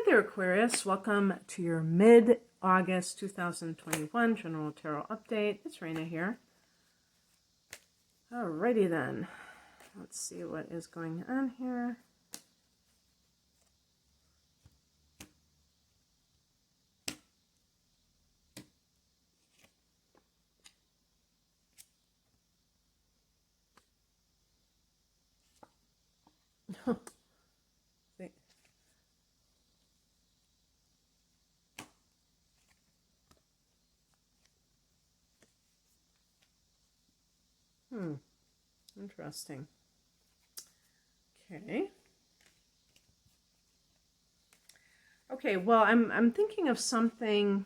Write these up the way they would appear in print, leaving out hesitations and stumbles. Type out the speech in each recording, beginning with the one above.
there, Aquarius. Welcome to your mid-August 2021 General Tarot Update. It's Raina here. Alrighty then. Let's see what is going on here. Interesting. Okay, well, I'm thinking of something.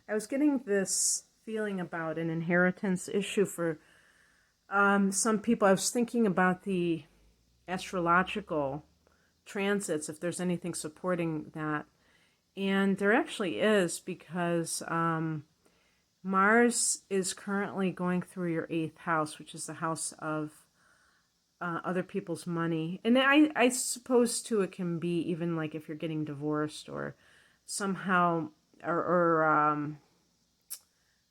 I was getting this feeling about an inheritance issue for some people. I was thinking about the astrological transits, if there's anything supporting that. And there actually is, because Mars is currently going through your 8th house, which is the house of other people's money. And I suppose, too, it can be even like if you're getting divorced or somehow, or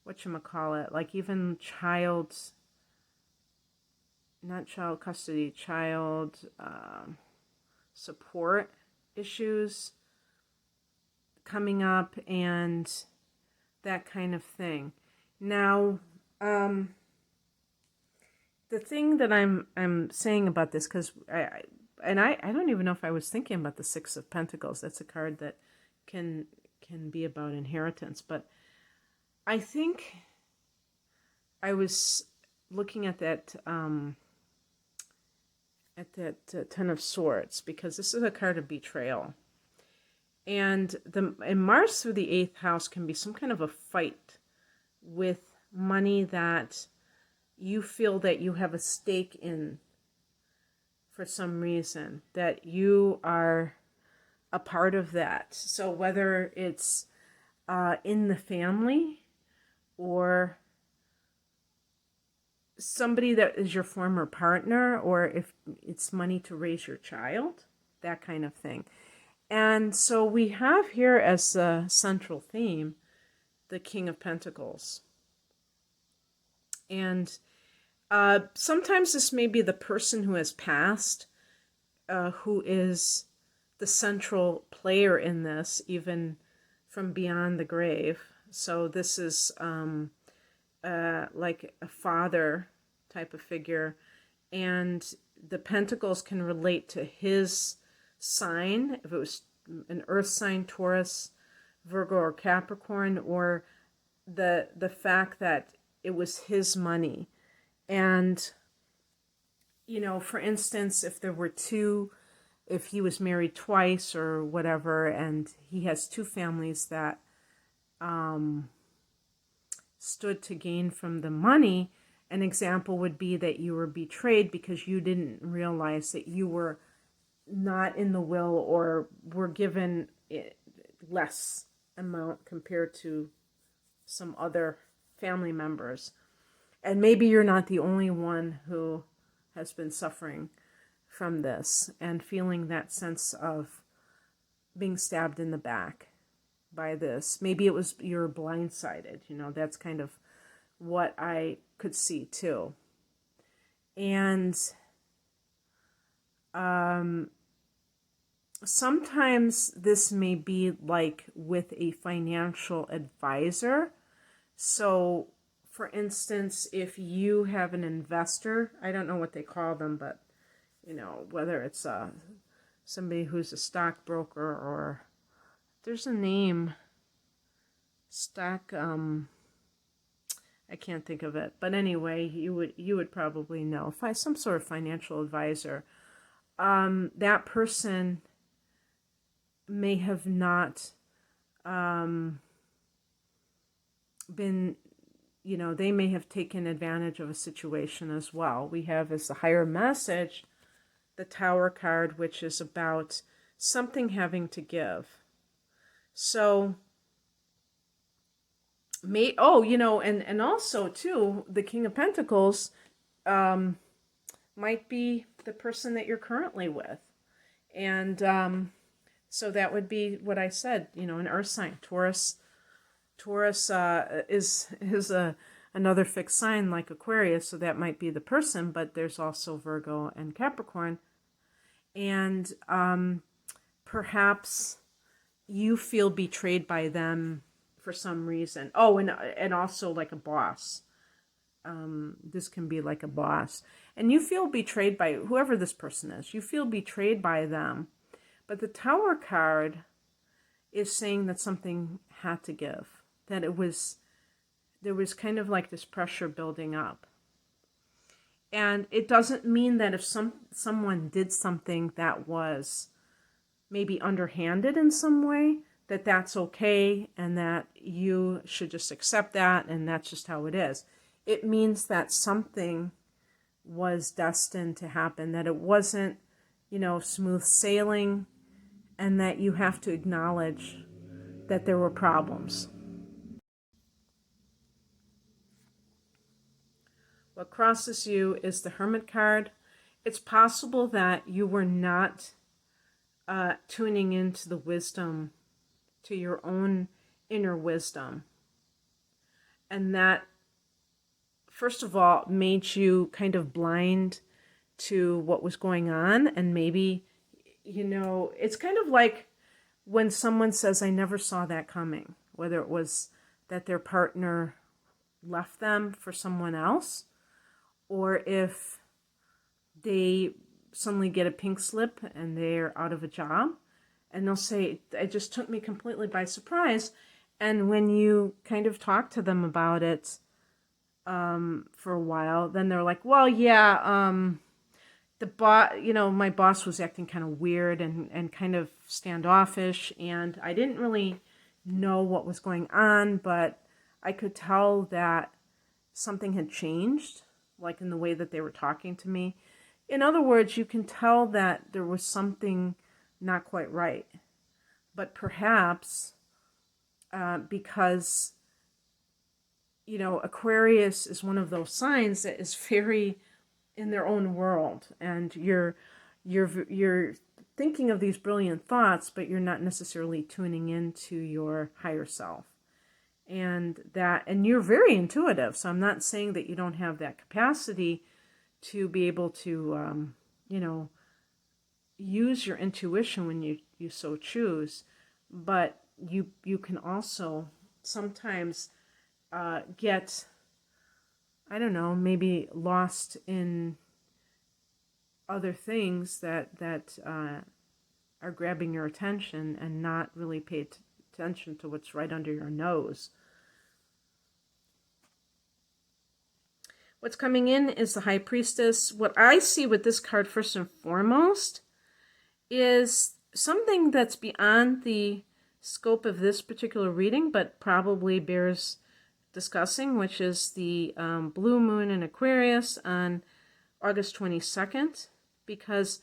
whatchamacallit, like even not child custody, child support issues coming up and that kind of thing. Now, the thing that I'm saying about this, because I don't even know if I was thinking about the Six of Pentacles. That's a card that can be about inheritance, but I think I was looking at that Ten of Swords, because this is a card of betrayal. And Mars through the 8th house can be some kind of a fight with money that you feel that you have a stake in for some reason, that you are a part of that. So whether it's in the family or somebody that is your former partner, or if it's money to raise your child, that kind of thing. And so we have here as the central theme the King of Pentacles. And sometimes this may be the person who has passed, who is the central player in this, even from beyond the grave. So this is like a father type of figure. And the Pentacles can relate to his sign, if it was an earth sign, Taurus, Virgo, or Capricorn, or the fact that it was his money. And, you know, for instance, if there were two, if he was married twice or whatever, and he has two families that stood to gain from the money, an example would be that you were betrayed because you didn't realize that you were not in the will, or were given less amount compared to some other family members. And maybe you're not the only one who has been suffering from this and feeling that sense of being stabbed in the back by this. Maybe it was you're blindsided. You know, that's kind of what I could see too. And sometimes this may be like with a financial advisor. So, for instance, if you have an investor, I don't know what they call them, but, you know, whether it's somebody who's a stockbroker, or there's a name, I can't think of it. But anyway, you would probably know. Some sort of financial advisor. That person may have not been, you know, they may have taken advantage of a situation as well. We have as the higher message the Tower card, which is about something having to give. So, you know, and also too, the King of Pentacles might be the person that you're currently with. And So that would be what I said, an earth sign. Taurus is another fixed sign like Aquarius, so that might be the person, but there's also Virgo and Capricorn. And perhaps you feel betrayed by them for some reason. Oh, and also like a boss. This can be like a boss. And you feel betrayed by whoever this person is. You feel betrayed by them. But the Tower card is saying that something had to give. That there was kind of like this pressure building up. And it doesn't mean that if someone did something that was maybe underhanded in some way, that that's okay and that you should just accept that and that's just how it is. It means that something was destined to happen, that it wasn't, smooth sailing, and that you have to acknowledge that there were problems. What crosses you is the Hermit card. It's possible that you were not tuning into the wisdom, to your own inner wisdom. And that, first of all, made you kind of blind to what was going on. And maybe, it's kind of like when someone says, I never saw that coming, whether it was that their partner left them for someone else, or if they suddenly get a pink slip and they're out of a job, and they'll say, it just took me completely by surprise. And when you kind of talk to them about it for a while, then they're like, well, yeah, my boss was acting kind of weird and kind of standoffish, and I didn't really know what was going on, but I could tell that something had changed, like in the way that they were talking to me. In other words, you can tell that there was something not quite right. But perhaps because, Aquarius is one of those signs that is very in their own world. And you're thinking of these brilliant thoughts, but you're not necessarily tuning into your higher self. And you're very intuitive. So I'm not saying that you don't have that capacity to be able to, use your intuition when you so choose. But you can also sometimes get, I don't know, maybe lost in other things that are grabbing your attention and not really pay attention to what's right under your nose. What's coming in is the High Priestess. What I see with this card first and foremost is something that's beyond the scope of this particular reading, but probably bears discussing, which is the blue moon in Aquarius on August 22nd, because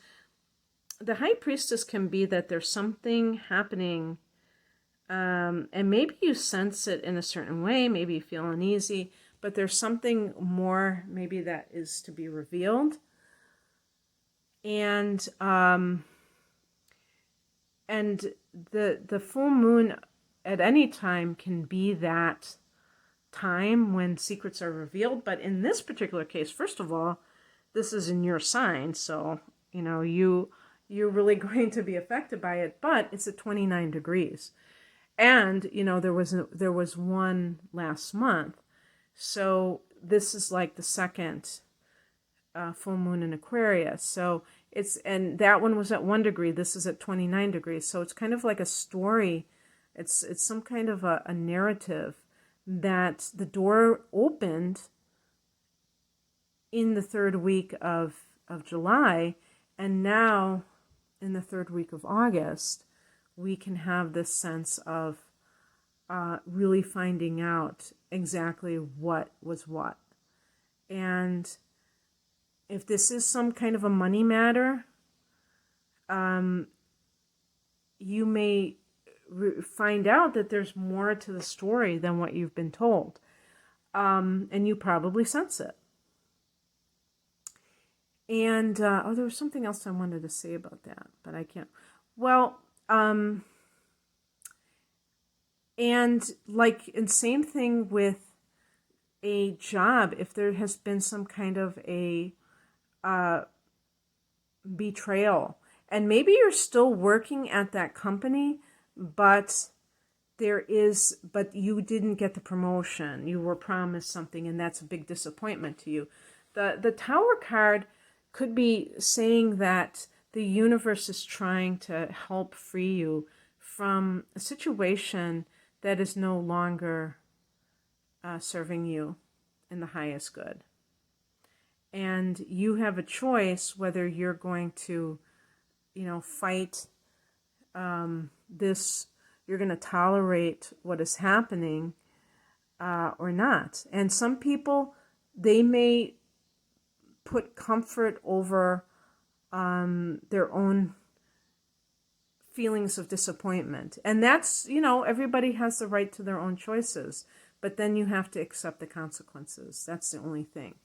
the High Priestess can be that there's something happening, and maybe you sense it in a certain way, maybe you feel uneasy, but there's something more maybe that is to be revealed. And the full moon at any time can be that time when secrets are revealed. But in this particular case, first of all, this is in your sign, so you're really going to be affected by it. But it's at 29 degrees, and there was one last month. So this is like the second full moon in Aquarius. So and that one was at 1 degree. This is at 29 degrees. So it's kind of like a story. It's some kind of a narrative that the door opened in the third week of July. And now in the third week of August, we can have this sense of really finding out exactly what was what. And if this is some kind of a money matter, you may find out that there's more to the story than what you've been told. And you probably sense it. And, there was something else I wanted to say about that, but I can't. Well, And same thing with a job. If there has been some kind of a betrayal, and maybe you're still working at that company, but you didn't get the promotion. You were promised something, and that's a big disappointment to you. The Tower card could be saying that the universe is trying to help free you from a situation that is no longer serving you in the highest good. And you have a choice whether you're going to, fight this, you're going to tolerate what is happening or not. And some people, they may put comfort over their own feelings of disappointment. And that's, everybody has the right to their own choices. But then you have to accept the consequences. That's the only thing.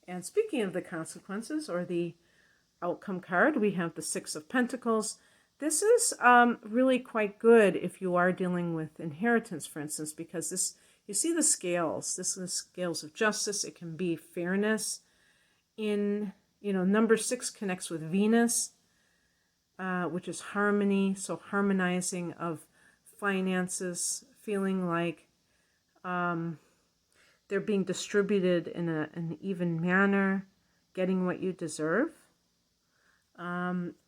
And speaking of the consequences or the outcome card, we have the Six of Pentacles. This is really quite good if you are dealing with inheritance, for instance, because this, you see the scales. This is the scales of justice. It can be fairness. Number 6 connects with Venus, which is harmony. So harmonizing of finances, feeling like they're being distributed in an even manner, getting what you deserve.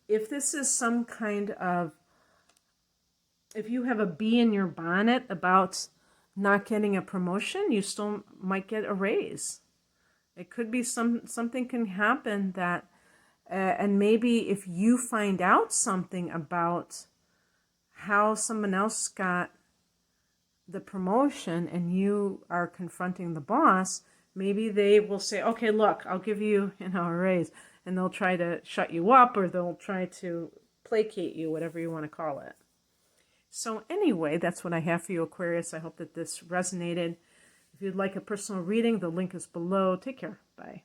If this is some kind of, if you have a bee in your bonnet about not getting a promotion, you still might get a raise. It could be something can happen that, and maybe if you find out something about how someone else got the promotion and you are confronting the boss, maybe they will say, okay, look, I'll give you, a raise. And they'll try to shut you up, or they'll try to placate you, whatever you want to call it. So anyway, that's what I have for you, Aquarius. I hope that this resonated. If you'd like a personal reading, the link is below. Take care. Bye.